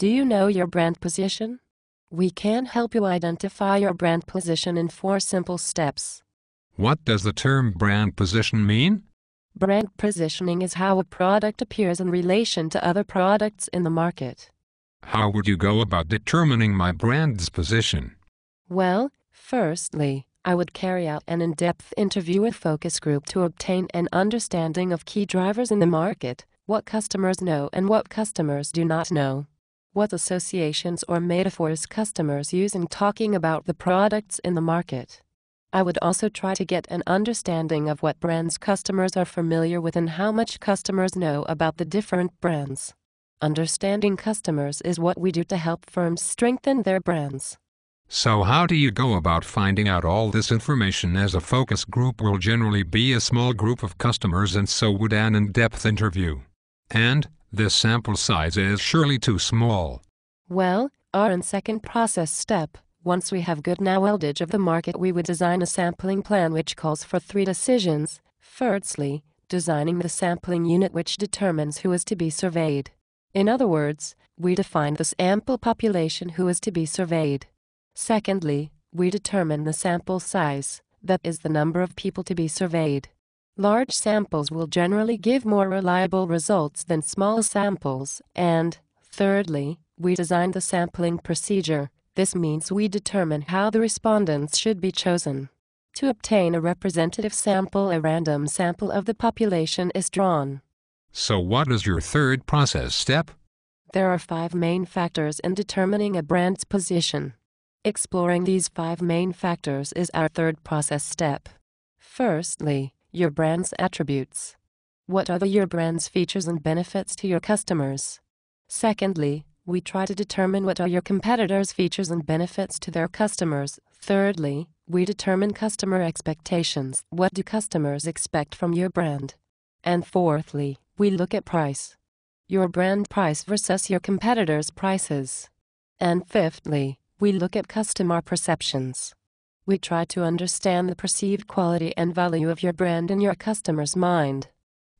Do you know your brand position? We can help you identify your brand position in 4 simple steps. What does the term brand position mean? Brand positioning is how a product appears in relation to other products in the market. How would you go about determining my brand's position? Well, firstly, I would carry out an in-depth interview with focus group to obtain an understanding of key drivers in the market, what customers know and what customers do not know. What associations or metaphors customers use in talking about the products in the market. I would also try to get an understanding of what brands customers are familiar with and how much customers know about the different brands. Understanding customers is what we do to help firms strengthen their brands. So how do you go about finding out all this information, as a focus group will generally be a small group of customers and so would an in-depth interview? And this sample size is surely too small. Well, our second process step, once we have good knowledge of the market, we would design a sampling plan which calls for 3 decisions. Firstly, designing the sampling unit which determines who is to be surveyed. In other words, we define the sample population who is to be surveyed. Secondly, we determine the sample size, that is the number of people to be surveyed. Large samples will generally give more reliable results than small samples. And, thirdly, we design the sampling procedure. This means we determine how the respondents should be chosen. To obtain a representative sample, a random sample of the population is drawn. So what is your third process step? There are 5 main factors in determining a brand's position. Exploring these 5 main factors is our third process step. Firstly, your brand's attributes. What are your brand's features and benefits to your customers? Secondly, we try to determine what are your competitors' features and benefits to their customers. Thirdly, we determine customer expectations. What do customers expect from your brand? And fourthly, we look at price. Your brand price versus your competitors' prices. And fifthly, we look at customer perceptions. We try to understand the perceived quality and value of your brand in your customer's mind.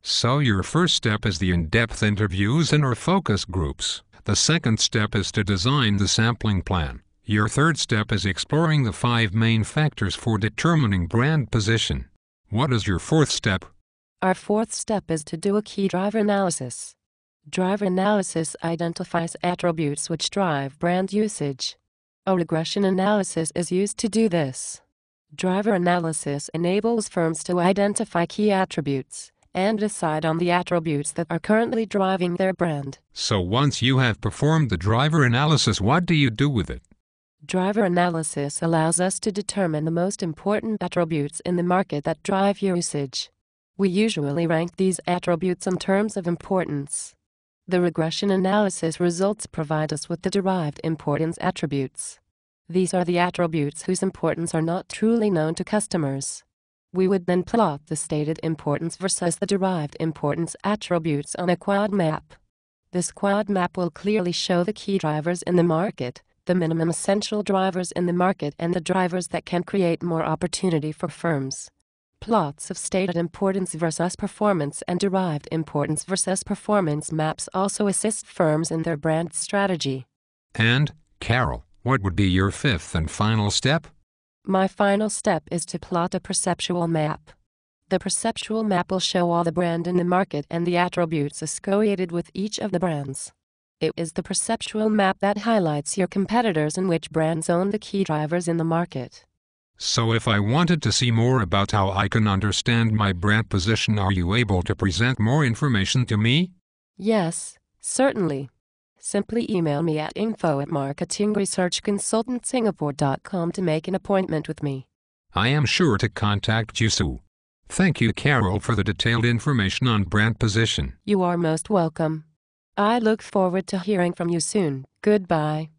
So your first step is the in-depth interviews in our focus groups. The second step is to design the sampling plan. Your third step is exploring the 5 main factors for determining brand position. What is your fourth step? Our fourth step is to do a key driver analysis. Driver analysis identifies attributes which drive brand usage. A regression analysis is used to do this. Driver analysis enables firms to identify key attributes and decide on the attributes that are currently driving their brand. So once you have performed the driver analysis, what do you do with it? Driver analysis allows us to determine the most important attributes in the market that drive usage. We usually rank these attributes in terms of importance. The regression analysis results provide us with the derived importance attributes. These are the attributes whose importance are not truly known to customers. We would then plot the stated importance versus the derived importance attributes on a quad map. This quad map will clearly show the key drivers in the market, the minimum essential drivers in the market, and the drivers that can create more opportunity for firms. Plots of stated importance versus performance and derived importance versus performance maps also assist firms in their brand strategy. And, Carol, what would be your fifth and final step? My final step is to plot a perceptual map. The perceptual map will show all the brand in the market and the attributes associated with each of the brands. It is the perceptual map that highlights your competitors and which brands own the key drivers in the market. So if I wanted to see more about how I can understand my brand position, are you able to present more information to me? Yes, certainly. Simply email me at info@marketingresearchconsultantsingapore.com to make an appointment with me. I am sure to contact you soon. Thank you, Carol, for the detailed information on brand position. You are most welcome. I look forward to hearing from you soon. Goodbye.